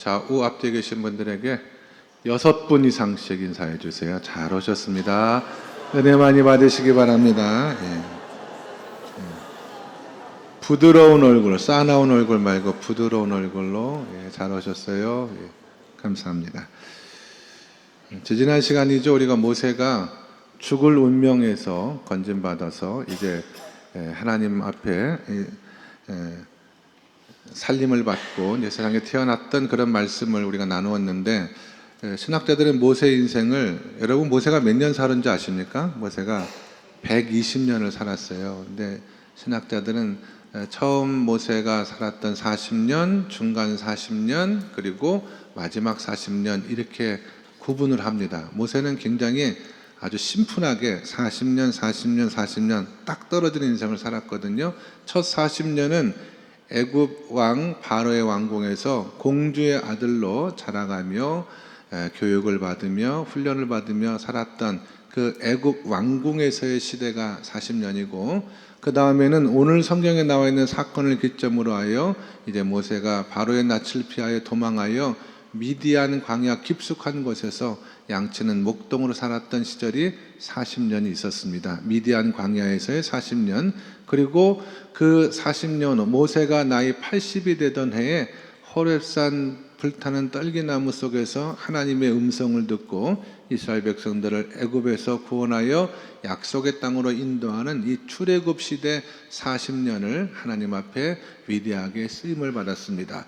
좌우 앞뒤에 계신 분들에게 6분 이상씩 인사해 주세요. 잘 오셨습니다. 은혜 많이 받으시기 바랍니다. 부드러운 얼굴, 싸나운 얼굴 말고 부드러운 얼굴로 잘 오셨어요. 감사합니다. 지지난 시간이죠. 우리가 모세가 죽을 운명에서 건진받아서 이제 하나님 앞에 살림을 받고 이제 세상에 태어났던 그런 말씀을 우리가 나누었는데, 신학자들은 모세의 인생을, 여러분 모세가 몇 년 살았는지 아십니까? 모세가 120년을 살았어요. 근데 신학자들은 처음 모세가 살았던 40년, 중간 40년, 그리고 마지막 40년 이렇게 구분을 합니다. 모세는 굉장히 아주 심플하게 40년 딱 떨어지는 인생을 살았거든요. 첫 40년은 애굽 왕 바로의 왕궁에서 공주의 아들로 자라가며 교육을 받으며 훈련을 받으며 살았던 그 애굽 왕궁에서의 시대가 40년이고, 그 다음에는 오늘 성경에 나와 있는 사건을 기점으로 하여 이제 모세가 바로의 낯을 피하여 도망하여 미디안 광야 깊숙한 곳에서 양치는 목동으로 살았던 시절이 40년이 있었습니다. 미디안 광야에서의 40년, 그리고 그 40년 후 모세가 나이 80이 되던 해에 호렙산 불타는 떨기나무 속에서 하나님의 음성을 듣고 이스라엘 백성들을 애굽에서 구원하여 약속의 땅으로 인도하는 이 출애굽 시대 40년을 하나님 앞에 위대하게 쓰임을 받았습니다.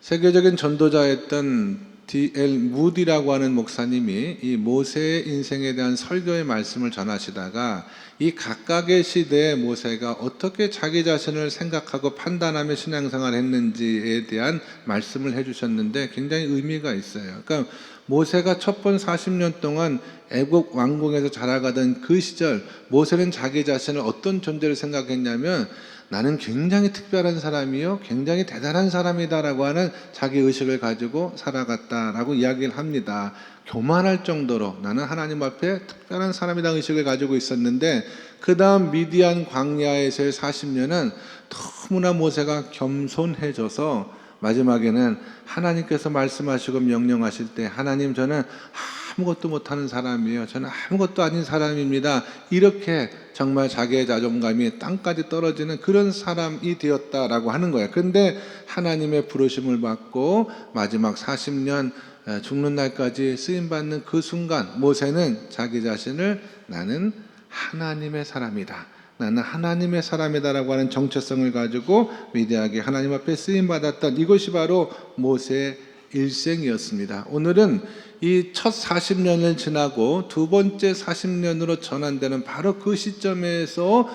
세계적인 전도자였던 D.L. 무디라고 하는 목사님이 이 모세의 인생에 대한 설교의 말씀을 전하시다가 이 각각의 시대에 모세가 어떻게 자기 자신을 생각하고 판단하며 신앙생활을 했는지에 대한 말씀을 해주셨는데 굉장히 의미가 있어요. 그러니까 모세가 첫 번 40년 동안 애국 왕궁에서 자라가던 그 시절, 모세는 자기 자신을 어떤 존재로 생각했냐면 나는 굉장히 특별한 사람이요, 굉장히 대단한 사람이다라고 하는 자기 의식을 가지고 살아갔다라고 이야기를 합니다. 교만할 정도로 나는 하나님 앞에 특별한 사람이다 의식을 가지고 있었는데, 그 다음 미디안 광야에서의 40년은 너무나 모세가 겸손해져서 마지막에는 하나님께서 말씀하시고 명령하실 때, 하나님 저는 아무것도 못하는 사람이에요, 저는 아무것도 아닌 사람입니다, 이렇게 정말 자기의 자존감이 땅까지 떨어지는 그런 사람이 되었다라고 하는 거예요. 그런데 하나님의 부르심을 받고 마지막 40년 죽는 날까지 쓰임받는 그 순간, 모세는 자기 자신을 나는 하나님의 사람이다, 나는 하나님의 사람이다라고 하는 정체성을 가지고 위대하게 하나님 앞에 쓰임받았던 이것이 바로 모세의 일생이었습니다. 오늘은 이 첫 40년을 지나고 두 번째 40년으로 전환되는 바로 그 시점에서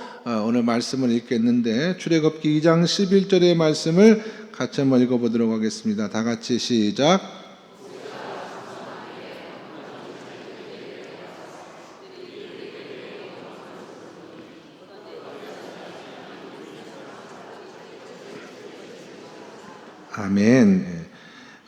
오늘 말씀을 읽겠는데, 출애굽기 2장 11절의 말씀을 같이 한번 읽어보도록 하겠습니다. 다 같이 시작. 아멘.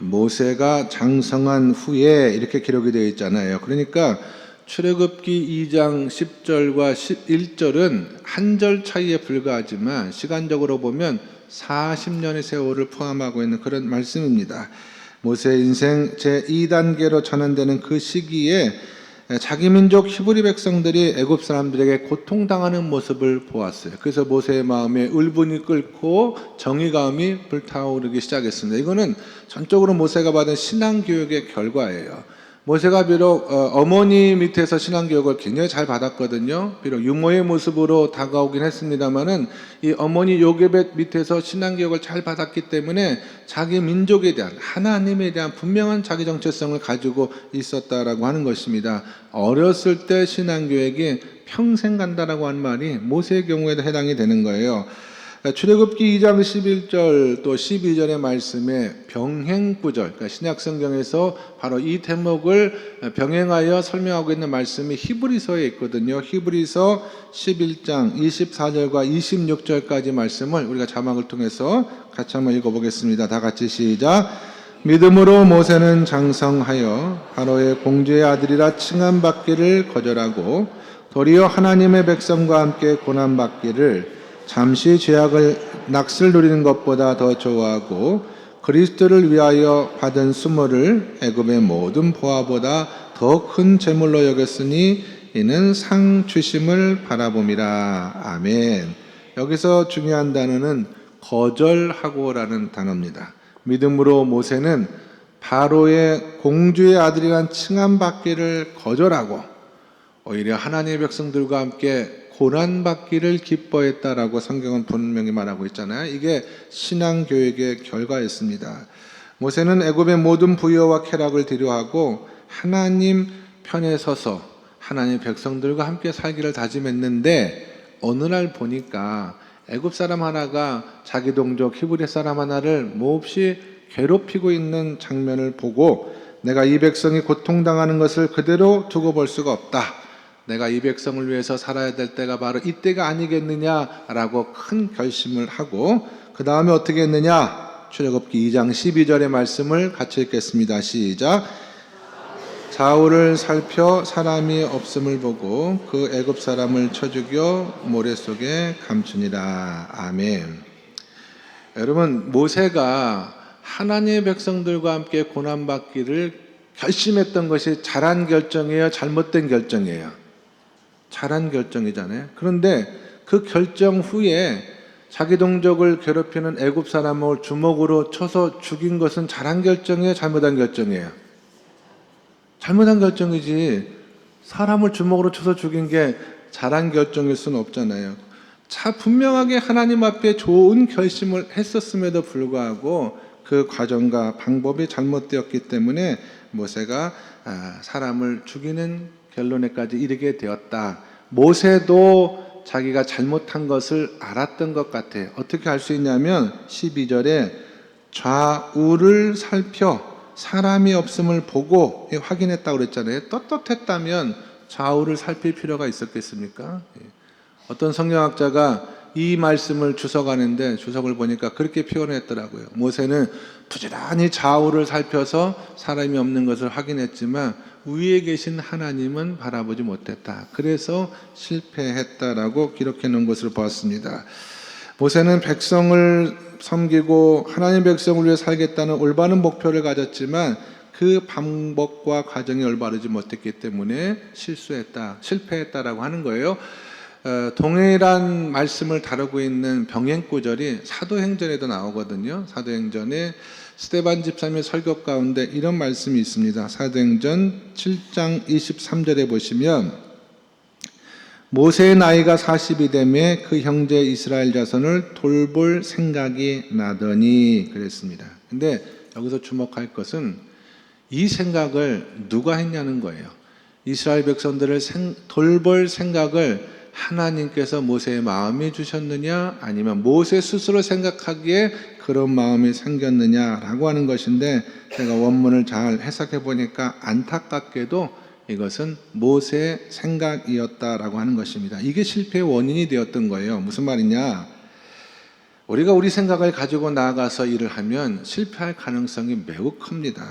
모세가 장성한 후에 이렇게 기록이 되어 있잖아요. 그러니까 출애굽기 2장 10절과 11절은 한 절 차이에 불과하지만 시간적으로 보면 40년의 세월을 포함하고 있는 그런 말씀입니다. 모세의 인생 제2단계로 전환되는 그 시기에 자기 민족 히브리 백성들이 애굽 사람들에게 고통당하는 모습을 보았어요. 그래서 모세의 마음에 울분이 끓고 정의감이 불타오르기 시작했습니다. 이거는 전적으로 모세가 받은 신앙교육의 결과예요. 모세가 비록 어머니 밑에서 신앙교육을 굉장히 잘 받았거든요. 비록 유모의 모습으로 다가오긴 했습니다만은 이 어머니 요게벳 밑에서 신앙교육을 잘 받았기 때문에 자기 민족에 대한, 하나님에 대한 분명한 자기 정체성을 가지고 있었다라고 하는 것입니다. 어렸을 때 신앙교육이 평생 간다라고 하는 말이 모세의 경우에도 해당이 되는 거예요. 출애굽기 2장 11절 또 12절의 말씀에 병행구절, 그러니까 신약성경에서 바로 이 대목을 병행하여 설명하고 있는 말씀이 히브리서에 있거든요. 히브리서 11장 24절과 26절까지 말씀을 우리가 자막을 통해서 같이 한번 읽어보겠습니다. 다 같이 시작. 믿음으로 모세는 장성하여 바로의 공주의 아들이라 칭함받기를 거절하고 도리어 하나님의 백성과 함께 고난받기를 잠시 죄악을 낙슬 누리는 것보다 더 좋아하고 그리스도를 위하여 받은 수모를 애굽의 모든 보화보다 더 큰 재물로 여겼으니 이는 상 주심을 바라봄이라. 아멘. 여기서 중요한 단어는 거절하고라는 단어입니다. 믿음으로 모세는 바로의 공주의 아들이란 칭함받기를 거절하고 오히려 하나님의 백성들과 함께 고난받기를 기뻐했다라고 성경은 분명히 말하고 있잖아요. 이게 신앙교육의 결과였습니다. 모세는 애굽의 모든 부여와 쾌락을 뒤로하고 하나님 편에 서서 하나님의 백성들과 함께 살기를 다짐했는데 어느 날 보니까 애굽 사람 하나가 자기 동족 히브리 사람 하나를 몹시 괴롭히고 있는 장면을 보고 내가 이 백성이 고통당하는 것을 그대로 두고 볼 수가 없다. 내가 이 백성을 위해서 살아야 될 때가 바로 이때가 아니겠느냐라고 큰 결심을 하고 그 다음에 어떻게 했느냐? 출애굽기 2장 12절의 말씀을 같이 읽겠습니다. 시작. 좌우를 살펴 사람이 없음을 보고 그 애굽 사람을 쳐 죽여 모래 속에 감추니라. 아멘. 여러분, 모세가 하나님의 백성들과 함께 고난받기를 결심했던 것이 잘한 결정이에요? 잘못된 결정이에요? 잘한 결정이잖아요. 그런데 그 결정 후에 자기 동족을 괴롭히는 애굽 사람을 주먹으로 쳐서 죽인 것은 잘한 결정이에요? 잘못한 결정이에요? 잘못한 결정이지. 사람을 주먹으로 쳐서 죽인 게 잘한 결정일 수는 없잖아요. 분명하게 하나님 앞에 좋은 결심을 했었음에도 불구하고 그 과정과 방법이 잘못되었기 때문에 모세가 사람을 죽이는 결론에까지 이르게 되었다. 모세도 자기가 잘못한 것을 알았던 것 같아요. 어떻게 알 수 있냐면 12절에 좌우를 살펴 사람이 없음을 보고 확인했다고 그랬잖아요. 떳떳했다면 좌우를 살필 필요가 있었겠습니까? 어떤 성경학자가 이 말씀을 주석하는데 주석을 보니까 그렇게 표현했더라고요. 모세는 부지런히 좌우를 살펴서 사람이 없는 것을 확인했지만 위에 계신 하나님은 바라보지 못했다. 그래서 실패했다라고 기록해 놓은 것으로 보았습니다. 모세는 백성을 섬기고 하나님 백성을 위해 살겠다는 올바른 목표를 가졌지만 그 방법과 과정이 올바르지 못했기 때문에 실패했다라고 하는 거예요. 동일한 말씀을 다루고 있는 병행구절이 사도행전에도 나오거든요. 사도행전에 스데반 집사님의 설교 가운데 이런 말씀이 있습니다. 사도행전 7장 23절에 보시면 모세의 나이가 40이 되매 그 형제 이스라엘 자손을 돌볼 생각이 나더니 그랬습니다. 근데 여기서 주목할 것은 이 생각을 누가 했냐는 거예요. 이스라엘 백성들을 돌볼 생각을 하나님께서 모세의 마음에 주셨느냐 아니면 모세 스스로 생각하기에 그런 마음이 생겼느냐라고 하는 것인데 제가 원문을 잘 해석해 보니까 안타깝게도 이것은 모세의 생각이었다라고 하는 것입니다. 이게 실패의 원인이 되었던 거예요. 무슨 말이냐? 우리가 우리 생각을 가지고 나아가서 일을 하면 실패할 가능성이 매우 큽니다.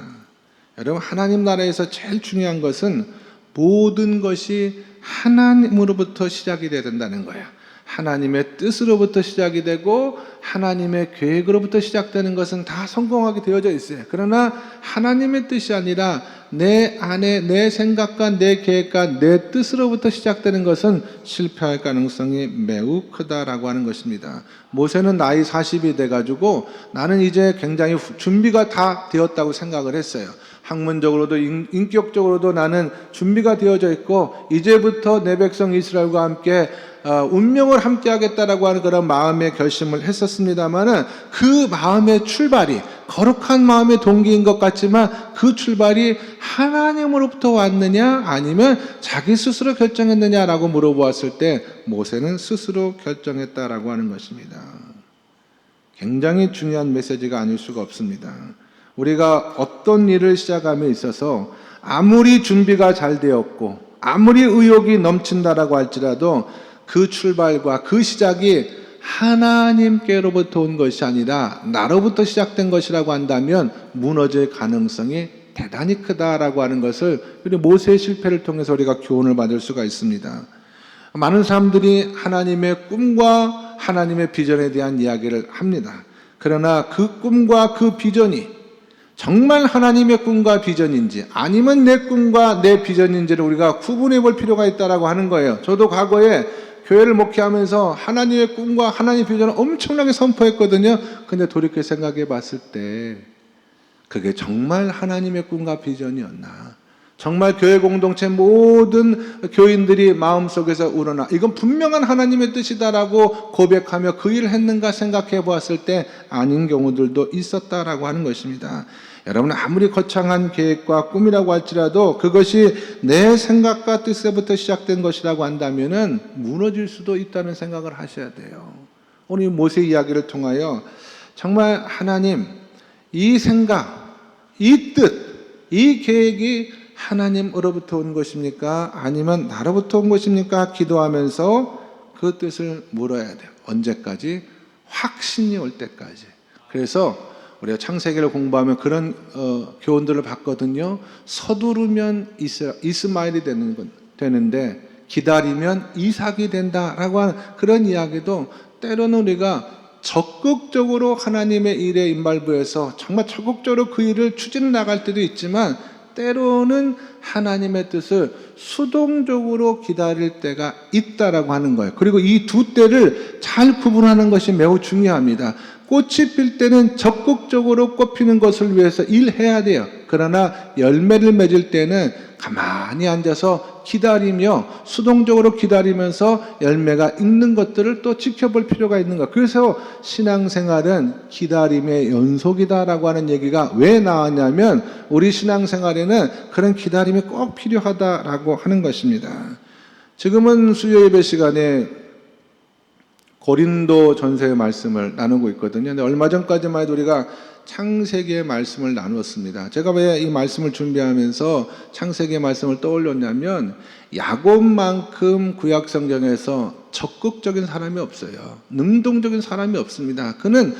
여러분, 하나님 나라에서 제일 중요한 것은 모든 것이 하나님으로부터 시작이 돼야 된다는 거예요. 하나님의 뜻으로부터 시작이 되고 하나님의 계획으로부터 시작되는 것은 다 성공하게 되어져 있어요. 그러나 하나님의 뜻이 아니라 내 안에 내 생각과 내 계획과 내 뜻으로부터 시작되는 것은 실패할 가능성이 매우 크다라고 하는 것입니다. 모세는 나이 40이 돼가지고 나는 이제 굉장히 준비가 다 되었다고 생각을 했어요. 학문적으로도 인격적으로도 나는 준비가 되어져 있고 이제부터 내 백성 이스라엘과 함께 운명을 함께 하겠다라고 하는 그런 마음의 결심을 했었습니다만은 그 마음의 출발이 거룩한 마음의 동기인 것 같지만 그 출발이 하나님으로부터 왔느냐 아니면 자기 스스로 결정했느냐라고 물어보았을 때 모세는 스스로 결정했다라고 하는 것입니다. 굉장히 중요한 메시지가 아닐 수가 없습니다. 우리가 어떤 일을 시작함에 있어서 아무리 준비가 잘 되었고 아무리 의욕이 넘친다라고 할지라도 그 출발과 그 시작이 하나님께로부터 온 것이 아니라 나로부터 시작된 것이라고 한다면 무너질 가능성이 대단히 크다라고 하는 것을 우리 모세의 실패를 통해서 우리가 교훈을 받을 수가 있습니다. 많은 사람들이 하나님의 꿈과 하나님의 비전에 대한 이야기를 합니다. 그러나 그 꿈과 그 비전이 정말 하나님의 꿈과 비전인지 아니면 내 꿈과 내 비전인지를 우리가 구분해 볼 필요가 있다고 하는 거예요. 저도 과거에 교회를 목회하면서 하나님의 꿈과 하나님의 비전을 엄청나게 선포했거든요. 근데 돌이켜 생각해 봤을 때 그게 정말 하나님의 꿈과 비전이었나? 정말 교회 공동체 모든 교인들이 마음속에서 우러나 이건 분명한 하나님의 뜻이다라고 고백하며 그 일을 했는가 생각해 보았을 때 아닌 경우들도 있었다라고 하는 것입니다. 여러분 아무리 거창한 계획과 꿈이라고 할지라도 그것이 내 생각과 뜻에부터 시작된 것이라고 한다면은 무너질 수도 있다는 생각을 하셔야 돼요. 오늘 모세 이야기를 통하여 정말 하나님 이 생각, 이 뜻, 이 계획이 하나님으로부터 온 것입니까? 아니면 나로부터 온 것입니까? 기도하면서 그 뜻을 물어야 돼요. 언제까지? 확신이 올 때까지. 그래서 우리가 창세기를 공부하면 그런 교훈들을 봤거든요. 서두르면 이스마엘이 되는데 기다리면 이삭이 된다라고 하는 그런 이야기도 때로는 우리가 적극적으로 하나님의 일에 임발부해서 정말 적극적으로 그 일을 추진해 나갈 때도 있지만 때로는 하나님의 뜻을 수동적으로 기다릴 때가 있다라고 하는 거예요. 그리고 이 두 때를 잘 구분하는 것이 매우 중요합니다. 꽃이 필 때는 적극적으로 꽃 피는 것을 위해서 일해야 돼요. 그러나 열매를 맺을 때는 가만히 앉아서 기다리며 수동적으로 기다리면서 열매가 익는 것들을 또 지켜볼 필요가 있는 것. 그래서 신앙생활은 기다림의 연속이다라고 하는 얘기가 왜 나왔냐면 우리 신앙생활에는 그런 기다림이 꼭 필요하다라고 하는 것입니다. 지금은 수요 예배 시간에 고린도 전서의 말씀을 나누고 있거든요. 근데 얼마 전까지만 해도 우리가 창세기의 말씀을 나누었습니다. 제가 왜 이 말씀을 준비하면서 창세기의 말씀을 떠올렸냐면 야곱만큼 구약 성경에서 적극적인 사람이 없어요. 능동적인 사람이 없습니다. 그는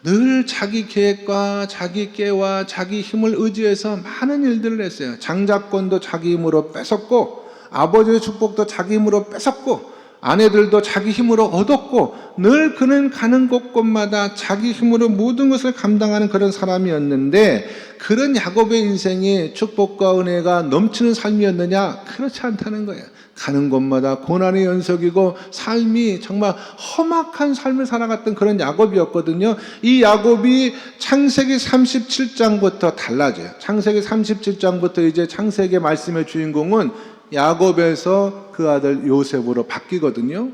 늘 자기 계획과 자기 깨와 자기 힘을 의지해서 많은 일들을 했어요. 장자권도 자기 힘으로 뺏었고 아버지의 축복도 자기 힘으로 뺏었고 아내들도 자기 힘으로 얻었고 늘 그는 가는 곳곳마다 자기 힘으로 모든 것을 감당하는 그런 사람이었는데 그런 야곱의 인생이 축복과 은혜가 넘치는 삶이었느냐? 그렇지 않다는 거예요. 가는 곳마다 고난의 연속이고 삶이 정말 험악한 삶을 살아갔던 그런 야곱이었거든요. 이 야곱이 창세기 37장부터 달라져요. 창세기 37장부터 이제 창세기 말씀의 주인공은 야곱에서 그 아들 요셉으로 바뀌거든요.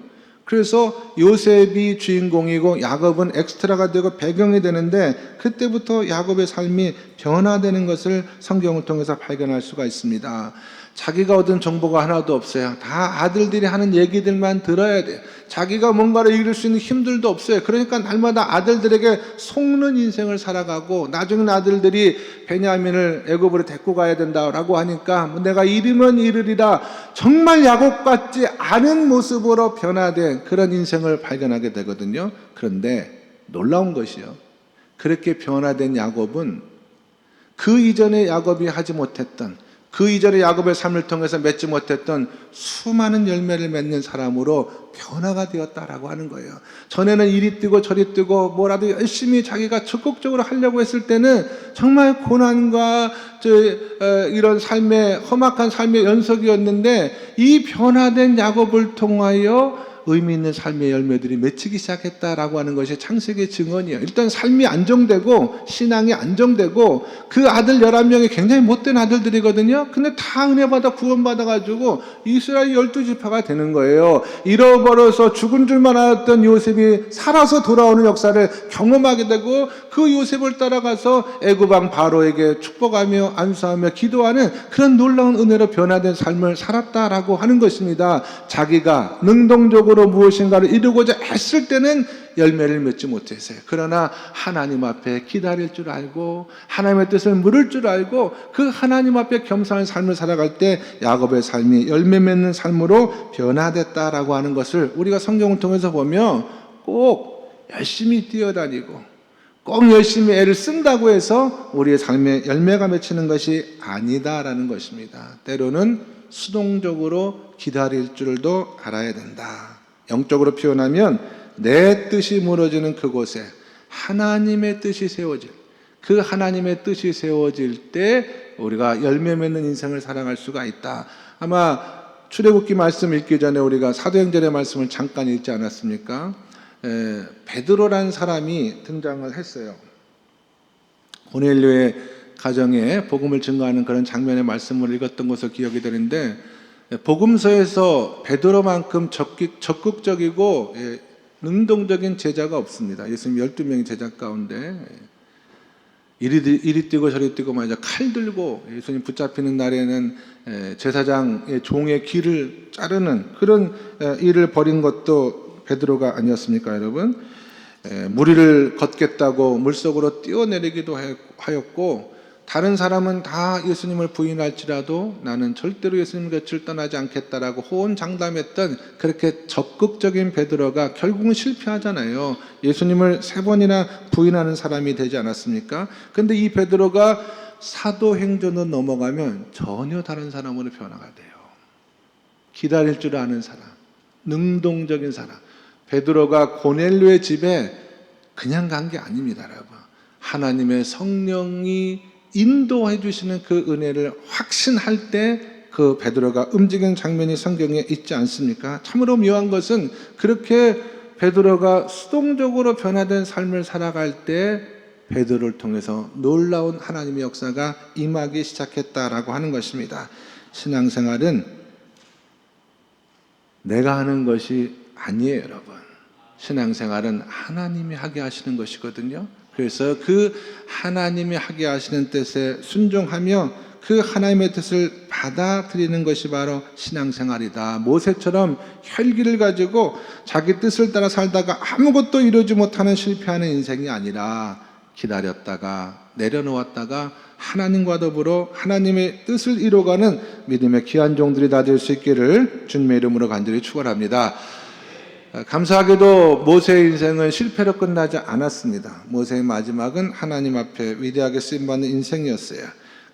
그래서 요셉이 주인공이고 야곱은 엑스트라가 되고 배경이 되는데 그때부터 야곱의 삶이 변화되는 것을 성경을 통해서 발견할 수가 있습니다. 자기가 얻은 정보가 하나도 없어요. 다 아들들이 하는 얘기들만 들어야 돼요. 자기가 뭔가를 이룰 수 있는 힘들도 없어요. 그러니까 날마다 아들들에게 속는 인생을 살아가고 나중에 아들들이 베냐민을 애굽으로 데리고 가야 된다라고 하니까 내가 이르면 이르리라 정말 야곱 같지 않은 모습으로 변화된 그런 인생을 발견하게 되거든요. 그런데 놀라운 것이요. 그렇게 변화된 야곱은 그 이전에 야곱이 하지 못했던 그 이전에 야곱의 삶을 통해서 맺지 못했던 수많은 열매를 맺는 사람으로 변화가 되었다라고 하는 거예요. 전에는 이리 뛰고 저리 뛰고 뭐라도 열심히 자기가 적극적으로 하려고 했을 때는 정말 고난과 이런 삶의 험악한 삶의 연속이었는데 이 변화된 야곱을 통하여 의미 있는 삶의 열매들이 맺히기 시작했다라고 하는 것이 창세기의 증언이에요. 일단 삶이 안정되고 신앙이 안정되고 그 아들 11명이 굉장히 못된 아들들이거든요. 근데 다 은혜받아 구원받아가지고 이스라엘 12지파가 되는 거예요. 잃어버려서 죽은 줄만 알았던 요셉이 살아서 돌아오는 역사를 경험하게 되고 그 요셉을 따라가서 애굽왕 바로에게 축복하며 안수하며 기도하는 그런 놀라운 은혜로 변화된 삶을 살았다라고 하는 것입니다. 자기가 능동적으로 무엇인가를 이루고자 했을 때는 열매를 맺지 못했어요. 그러나 하나님 앞에 기다릴 줄 알고 하나님의 뜻을 물을 줄 알고 그 하나님 앞에 겸손한 삶을 살아갈 때 야곱의 삶이 열매 맺는 삶으로 변화됐다라고 하는 것을 우리가 성경을 통해서 보면 꼭 열심히 뛰어다니고 꼭 열심히 애를 쓴다고 해서 우리의 삶에 열매가 맺히는 것이 아니다라는 것입니다. 때로는 수동적으로 기다릴 줄도 알아야 된다. 영적으로 표현하면 내 뜻이 무너지는 그곳에 하나님의 뜻이 세워질, 그 하나님의 뜻이 세워질 때 우리가 열매 맺는 인생을 살아갈 수가 있다. 아마 출애굽기 말씀 읽기 전에 우리가 사도행전의 말씀을 잠깐 읽지 않았습니까? 베드로라는 사람이 등장을 했어요. 고넬료의 가정에 복음을 증거하는 그런 장면의 말씀을 읽었던 것으로 기억이 되는데, 복음서에서 베드로만큼 적극적이고 능동적인 제자가 없습니다. 예수님 12명의 제자 가운데 이리 뛰고 저리 뛰고 말이죠. 칼 들고 예수님 붙잡히는 날에는 제사장의 종의 귀를 자르는 그런 일을 벌인 것도 베드로가 아니었습니까, 여러분? 무리를 걷겠다고 물속으로 뛰어내리기도 하였고, 다른 사람은 다 예수님을 부인할지라도 나는 절대로 예수님 곁을 떠나지 않겠다라고 호언장담했던 그렇게 적극적인 베드로가 결국은 실패하잖아요. 예수님을 3번이나 부인하는 사람이 되지 않았습니까? 근데 이 베드로가 사도행전으로 넘어가면 전혀 다른 사람으로 변화가 돼요. 기다릴 줄 아는 사람, 능동적인 사람. 베드로가 고넬료의 집에 그냥 간 게 아닙니다, 여러분. 하나님의 성령이 인도해 주시는 그 은혜를 확신할 때 그 베드로가 움직이는 장면이 성경에 있지 않습니까? 참으로 묘한 것은 그렇게 베드로가 수동적으로 변화된 삶을 살아갈 때 베드로를 통해서 놀라운 하나님의 역사가 임하기 시작했다라고 하는 것입니다. 신앙생활은 내가 하는 것이 아니에요, 여러분. 신앙생활은 하나님이 하게 하시는 것이거든요. 그래서 그 하나님이 하게 하시는 뜻에 순종하며 그 하나님의 뜻을 받아들이는 것이 바로 신앙생활이다. 모세처럼 혈기를 가지고 자기 뜻을 따라 살다가 아무것도 이루지 못하는 실패하는 인생이 아니라 기다렸다가 내려놓았다가 하나님과 더불어 하나님의 뜻을 이루어가는 믿음의 귀한 종들이 다 될 수 있기를 주님의 이름으로 간절히 축원합니다. 감사하게도 모세의 인생은 실패로 끝나지 않았습니다. 모세의 마지막은 하나님 앞에 위대하게 쓰임받는 인생이었어요.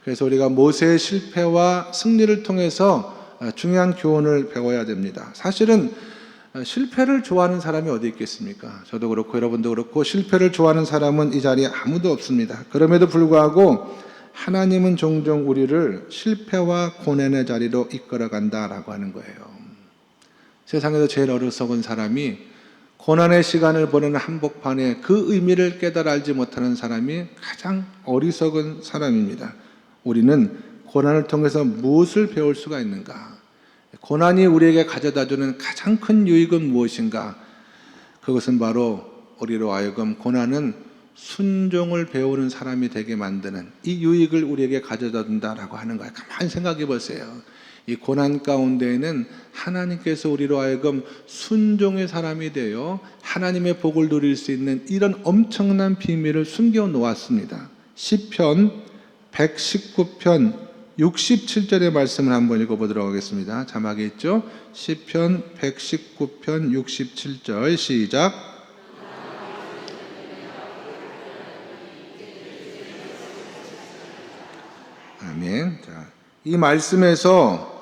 그래서 우리가 모세의 실패와 승리를 통해서 중요한 교훈을 배워야 됩니다. 사실은 실패를 좋아하는 사람이 어디 있겠습니까? 저도 그렇고 여러분도 그렇고 실패를 좋아하는 사람은 이 자리에 아무도 없습니다. 그럼에도 불구하고 하나님은 종종 우리를 실패와 고난의 자리로 이끌어간다라고 하는 거예요. 세상에서 제일 어리석은 사람이 고난의 시간을 보내는 한복판에 그 의미를 깨달아 알지 못하는 사람이 가장 어리석은 사람입니다. 우리는 고난을 통해서 무엇을 배울 수가 있는가? 고난이 우리에게 가져다주는 가장 큰 유익은 무엇인가? 그것은 바로 우리로 하여금 고난은 순종을 배우는 사람이 되게 만드는 이 유익을 우리에게 가져다 준다라고 하는 거예요. 가만히 생각해 보세요. 이 고난 가운데에는 하나님께서 우리로 하여금 순종의 사람이 되어 하나님의 복을 누릴 수 있는 이런 엄청난 비밀을 숨겨 놓았습니다. 시편 119편 67절의 말씀을 한번 읽어보도록 하겠습니다. 자막에 있죠? 시편 119편 67절 시작. 아멘. 자, 이 말씀에서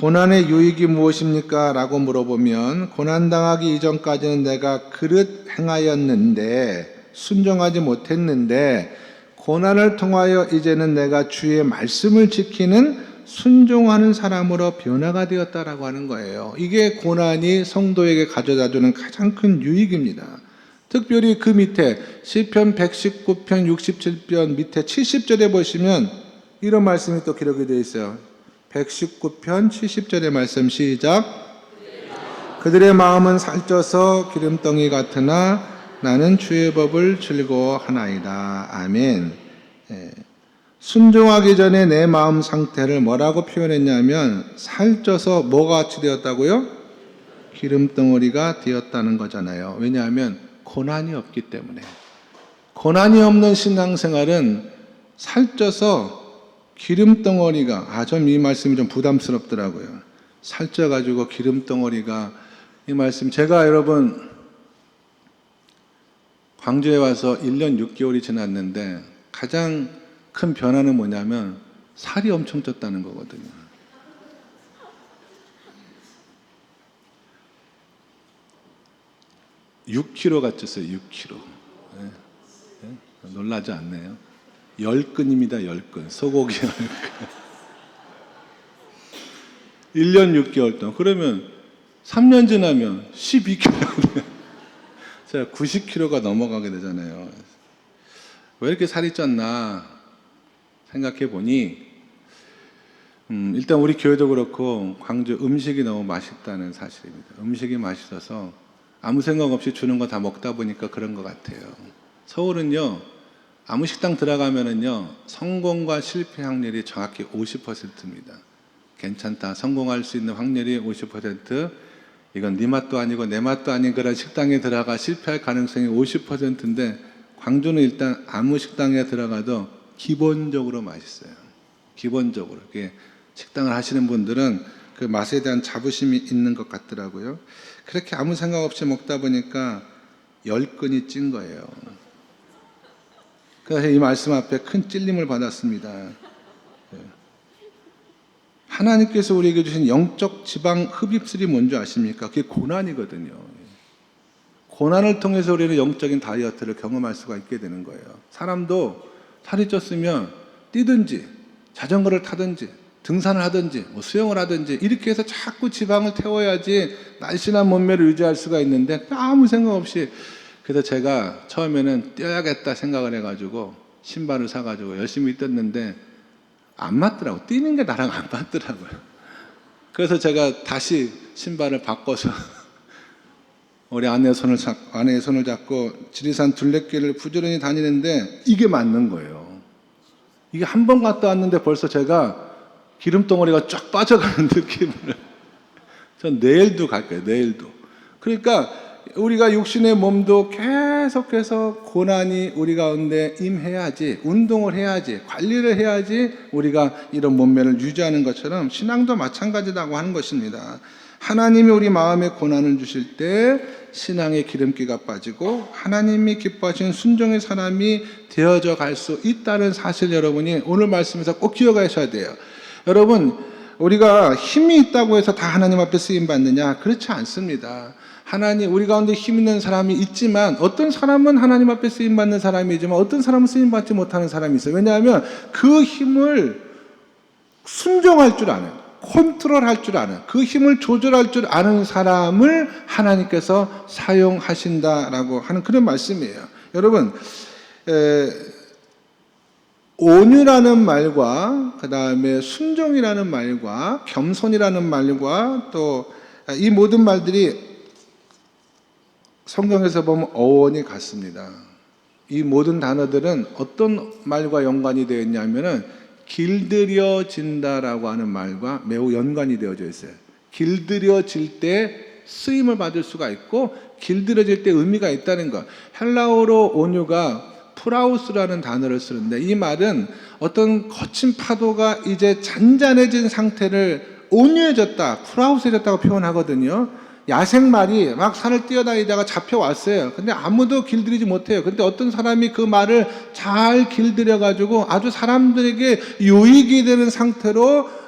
고난의 유익이 무엇입니까? 라고 물어보면 고난당하기 이전까지는 내가 그릇 행하였는데 순종하지 못했는데 고난을 통하여 이제는 내가 주의 말씀을 지키는 순종하는 사람으로 변화가 되었다라고 하는 거예요. 이게 고난이 성도에게 가져다주는 가장 큰 유익입니다. 특별히 그 밑에 시편 119편 67편 밑에 70절에 보시면 이런 말씀이 또 기록이 되어 있어요. 119편 70절의 말씀 시작. 그들의 마음은 살쪄서 기름덩이 같으나 나는 주의 법을 즐거워하나이다. 아멘. 순종하기 전에 내 마음 상태를 뭐라고 표현했냐면 살쪄서 뭐가 같이 되었다고요? 기름덩어리가 되었다는 거잖아요. 왜냐하면 고난이 없기 때문에. 고난이 없는 신앙생활은 살쪄서 기름덩어리가, 좀 이 말씀이 좀 부담스럽더라고요. 살쪄가지고 기름덩어리가, 이 말씀, 제가 여러분, 광주에 와서 1년 6개월이 지났는데, 가장 큰 변화는 뭐냐면, 살이 엄청 쪘다는 거거든요. (6kg가) 쪘어요, 6kg. 놀라지 않네요. 10근입니다. 10근. 소고기 10근. 1년 6개월 동안. 그러면 3년 지나면 12kg. 제가 90kg가 넘어가게 되잖아요. 왜 이렇게 살이 쪘나 생각해 보니 일단 우리 교회도 그렇고 광주 음식이 너무 맛있다는 사실입니다. 음식이 맛있어서 아무 생각 없이 주는 거 다 먹다 보니까 그런 것 같아요. 서울은요, 아무 식당 들어가면은요, 성공과 실패 확률이 정확히 50%입니다. 괜찮다, 성공할 수 있는 확률이 50%, 이건 네 맛도 아니고 내 맛도 아닌 그런 식당에 들어가 실패할 가능성이 50%인데, 광주는 일단 아무 식당에 들어가도 기본적으로 맛있어요. 기본적으로. 식당을 하시는 분들은 그 맛에 대한 자부심이 있는 것 같더라고요. 그렇게 아무 생각 없이 먹다 보니까 10근이 찐 거예요. 그래서 이 말씀 앞에 큰 찔림을 받았습니다. 하나님께서 우리에게 주신 영적 지방 흡입술이 뭔지 아십니까? 그게 고난이거든요. 고난을 통해서 우리는 영적인 다이어트를 경험할 수가 있게 되는 거예요. 사람도 살이 쪘으면 뛰든지 자전거를 타든지 등산을 하든지 수영을 하든지 이렇게 해서 자꾸 지방을 태워야지 날씬한 몸매를 유지할 수가 있는데 아무 생각 없이, 그래서 제가 처음에는 뛰어야겠다 생각을 해가지고 신발을 사가지고 열심히 뛰었는데 안 맞더라고요. 뛰는 게 나랑 안 맞더라고요. 그래서 제가 다시 신발을 바꿔서 우리 아내의 손을 잡고 지리산 둘레길을 부지런히 다니는데 이게 맞는 거예요. 이게 한 번 갔다 왔는데 벌써 제가 기름덩어리가 쫙 빠져가는 느낌을. 전 내일도 갈 거예요. 내일도. 그러니까 우리가 육신의 몸도 계속해서 고난이 우리 가운데 임해야지, 운동을 해야지, 관리를 해야지 우리가 이런 몸매를 유지하는 것처럼 신앙도 마찬가지라고 하는 것입니다. 하나님이 우리 마음에 고난을 주실 때 신앙의 기름기가 빠지고 하나님이 기뻐하시는 순종의 사람이 되어져 갈 수 있다는 사실, 여러분이 오늘 말씀에서 꼭 기억하셔야 돼요. 여러분, 우리가 힘이 있다고 해서 다 하나님 앞에 쓰임 받느냐? 그렇지 않습니다. 하나님, 우리 가운데 힘 있는 사람이 있지만 어떤 사람은 하나님 앞에 쓰임 받는 사람이지만 어떤 사람은 쓰임 받지 못하는 사람이 있어요. 왜냐하면 그 힘을 순종할 줄 아는, 컨트롤할 줄 아는, 그 힘을 조절할 줄 아는 사람을 하나님께서 사용하신다라고 하는 그런 말씀이에요. 여러분, 온유라는 말과 그 다음에 순종이라는 말과 겸손이라는 말과 또 이 모든 말들이 성경에서 보면 어원이 같습니다. 이 모든 단어들은 어떤 말과 연관이 되어 있냐면은 길들여진다라고 하는 말과 매우 연관이 되어져 있어요. 길들여질 때 쓰임을 받을 수가 있고 길들여질 때 의미가 있다는 것. 헬라어로 온유가 프라우스라는 단어를 쓰는데 이 말은 어떤 거친 파도가 이제 잔잔해진 상태를 온유해졌다, 프라우스해졌다고 표현하거든요. 야생말이 막 산을 뛰어다니다가 잡혀왔어요. 근데 아무도 길들이지 못해요. 근데 어떤 사람이 그 말을 잘 길들여가지고 아주 사람들에게 유익이 되는 상태로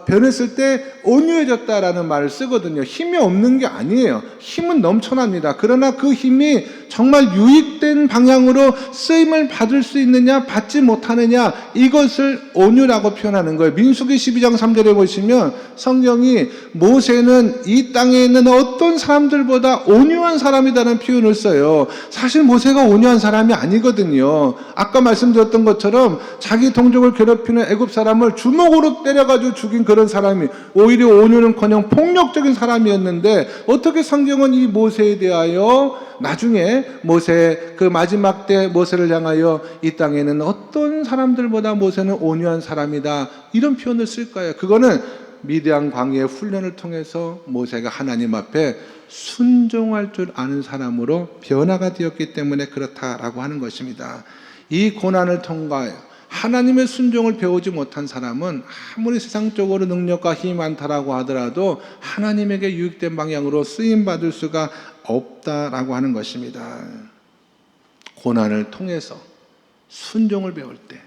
변했을 때 온유해졌다라는 말을 쓰거든요. 힘이 없는 게 아니에요. 힘은 넘쳐납니다. 그러나 그 힘이 정말 유익된 방향으로 쓰임을 받을 수 있느냐 받지 못하느냐, 이것을 온유라고 표현하는 거예요. 민수기 12장 3절에 보시면 성경이 모세는 이 땅에 있는 어떤 사람들보다 온유한 사람이라는 표현을 써요. 사실 모세가 온유한 사람이 아니거든요. 아까 말씀드렸던 것처럼 자기 동족을 괴롭히는 애굽 사람을 주먹으로 때려가지고 죽인 그런 사람이, 오히려 온유는커녕 폭력적인 사람이었는데 어떻게 성경은 이 모세에 대하여 나중에 모세, 그 마지막 때 모세를 향하여 이 땅에는 어떤 사람들보다 모세는 온유한 사람이다, 이런 표현을 쓸까요? 그거는 미디안 광야의 훈련을 통해서 모세가 하나님 앞에 순종할 줄 아는 사람으로 변화가 되었기 때문에 그렇다라고 하는 것입니다. 이 고난을 통과해 하나님의 순종을 배우지 못한 사람은 아무리 세상적으로 능력과 힘이 많다라고 하더라도 하나님에게 유익된 방향으로 쓰임받을 수가 없다라고 하는 것입니다. 고난을 통해서 순종을 배울 때,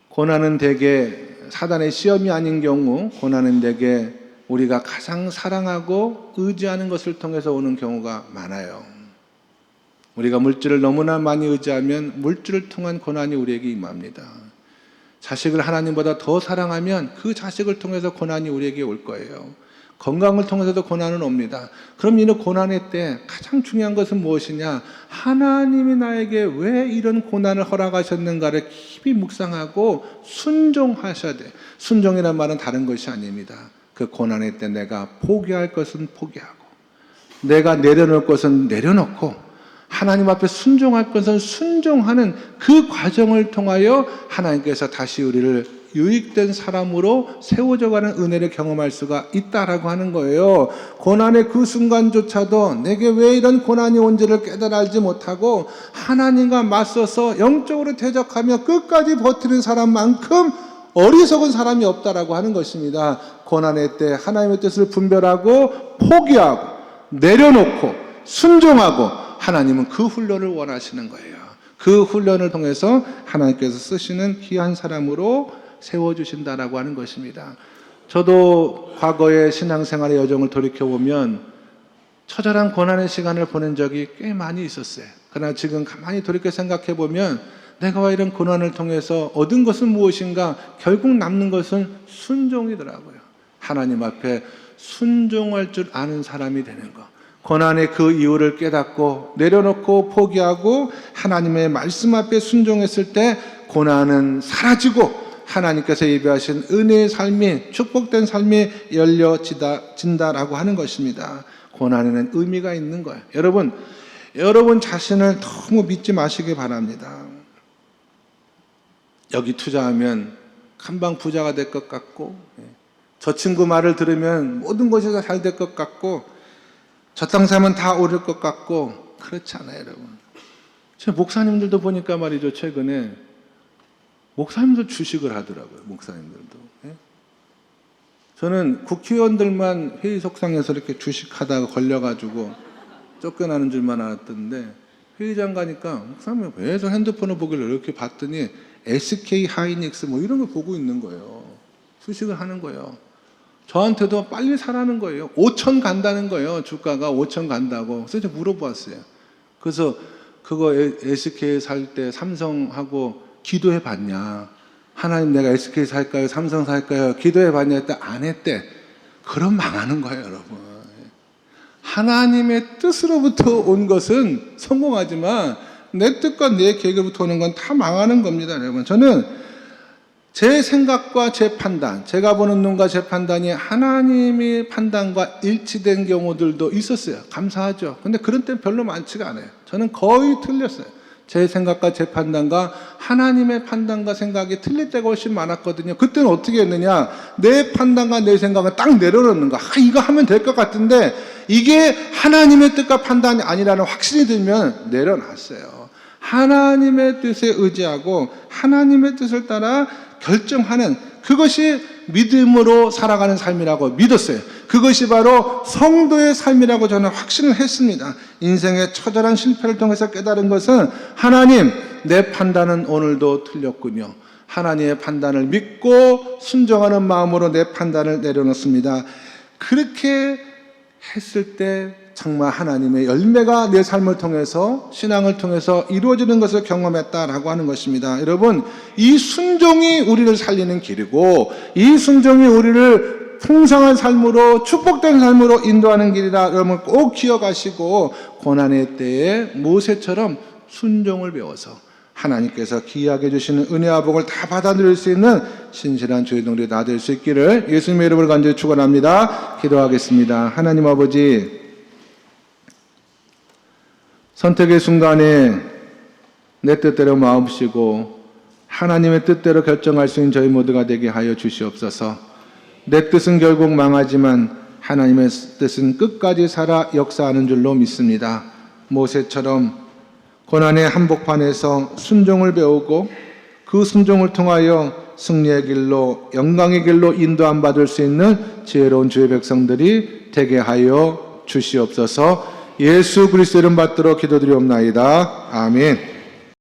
고난은 대개 사단의 시험이 아닌 경우, 고난은 대개 우리가 가장 사랑하고 의지하는 것을 통해서 오는 경우가 많아요. 우리가 물질을 너무나 많이 의지하면 물질을 통한 고난이 우리에게 임합니다. 자식을 하나님보다 더 사랑하면 그 자식을 통해서 고난이 우리에게 올 거예요. 건강을 통해서도 고난은 옵니다. 그럼 이런 고난의 때 가장 중요한 것은 무엇이냐? 하나님이 나에게 왜 이런 고난을 허락하셨는가를 깊이 묵상하고 순종하셔야 돼. 순종이란 말은 다른 것이 아닙니다. 그 고난의 때 내가 포기할 것은 포기하고, 내가 내려놓을 것은 내려놓고, 하나님 앞에 순종할 것은 순종하는 그 과정을 통하여 하나님께서 다시 우리를 유익된 사람으로 세워져가는 은혜를 경험할 수가 있다라고 하는 거예요. 고난의 그 순간조차도 내게 왜 이런 고난이 온지를 깨달아 알지 못하고 하나님과 맞서서 영적으로 대적하며 끝까지 버티는 사람만큼 어리석은 사람이 없다라고 하는 것입니다. 고난의 때 하나님의 뜻을 분별하고 포기하고 내려놓고 순종하고, 하나님은 그 훈련을 원하시는 거예요. 그 훈련을 통해서 하나님께서 쓰시는 귀한 사람으로 세워주신다라고 하는 것입니다. 저도 과거의 신앙생활의 여정을 돌이켜보면 처절한 고난의 시간을 보낸 적이 꽤 많이 있었어요. 그러나 지금 가만히 돌이켜 생각해보면 내가 왜 이런 고난을 통해서 얻은 것은 무엇인가? 결국 남는 것은 순종이더라고요. 하나님 앞에 순종할 줄 아는 사람이 되는 것. 고난의 그 이유를 깨닫고 내려놓고 포기하고 하나님의 말씀 앞에 순종했을 때 고난은 사라지고 하나님께서 예비하신 은혜의 삶이, 축복된 삶이 열려진다라고 하는 것입니다. 고난에는 의미가 있는 거예요. 여러분 자신을 너무 믿지 마시기 바랍니다. 여기 투자하면 금방 부자가 될 것 같고, 저 친구 말을 들으면 모든 것이 다 잘 될 것 같고, 저 땅 사면 다 오를 것 같고, 그렇지 않아요, 여러분. 제 목사님들도 보니까 말이죠, 최근에 목사님들 주식을 하더라고요. 목사님들도. 저는 국회의원들만 회의 속상해서 이렇게 주식하다가 걸려가지고 쫓겨나는 줄만 알았던데, 회의장 가니까 목사님이 왜 저 핸드폰을 보길래 이렇게 봤더니 SK 하이닉스 뭐 이런 걸 보고 있는 거예요. 주식을 하는 거예요. 저한테도 빨리 사라는 거예요. 5천 간다는 거예요. 주가가 5천 간다고. 그래서 제가 물어봤어요. 그래서 그거 SK 살 때 삼성하고 기도해 봤냐? 하나님 내가 SK 살까요? 삼성 살까요? 기도해 봤냐? 했다 안 했대. 그럼 망하는 거예요, 여러분. 하나님의 뜻으로부터 온 것은 성공하지만 내 뜻과 내 계획으로부터 오는 건 다 망하는 겁니다, 여러분. 저는 제 생각과 제 판단, 제가 보는 눈과 제 판단이 하나님의 판단과 일치된 경우들도 있었어요. 감사하죠. 근데 그런 때는 별로 많지가 않아요. 저는 거의 틀렸어요. 제 생각과 제 판단과 하나님의 판단과 생각이 틀릴 때가 훨씬 많았거든요. 그때는 어떻게 했느냐? 내 판단과 내 생각을 딱 내려놓는 거. 이거 하면 될 것 같은데 이게 하나님의 뜻과 판단이 아니라는 확신이 들면 내려놨어요. 하나님의 뜻에 의지하고 하나님의 뜻을 따라 결정하는, 그것이 믿음으로 살아가는 삶이라고 믿었어요. 그것이 바로 성도의 삶이라고 저는 확신을 했습니다. 인생의 처절한 실패를 통해서 깨달은 것은 하나님, 내 판단은 오늘도 틀렸군요. 하나님의 판단을 믿고 순종하는 마음으로 내 판단을 내려놓습니다. 그렇게 했을 때 정말 하나님의 열매가 내 삶을 통해서, 신앙을 통해서 이루어지는 것을 경험했다라고 하는 것입니다. 여러분, 이 순종이 우리를 살리는 길이고, 이 순종이 우리를 풍성한 삶으로, 축복된 삶으로 인도하는 길이라 여러분 꼭 기억하시고, 고난의 때에 모세처럼 순종을 배워서 하나님께서 기이하게 주시는 은혜와 복을 다 받아 누릴 수 있는 신실한 주의 동리 다 될 수 있기를 예수님의 이름으로 간절히 축원합니다. 기도하겠습니다. 하나님 아버지, 선택의 순간에 내 뜻대로 마음씨고 하나님의 뜻대로 결정할 수 있는 저희 모두가 되게 하여 주시옵소서. 내 뜻은 결국 망하지만 하나님의 뜻은 끝까지 살아 역사하는 줄로 믿습니다. 모세처럼 고난의 한복판에서 순종을 배우고 그 순종을 통하여 승리의 길로, 영광의 길로 인도함 받을 수 있는 지혜로운 주의 백성들이 되게 하여 주시옵소서. 예수 그리스도 이름 받들어 기도드리옵나이다. 아멘.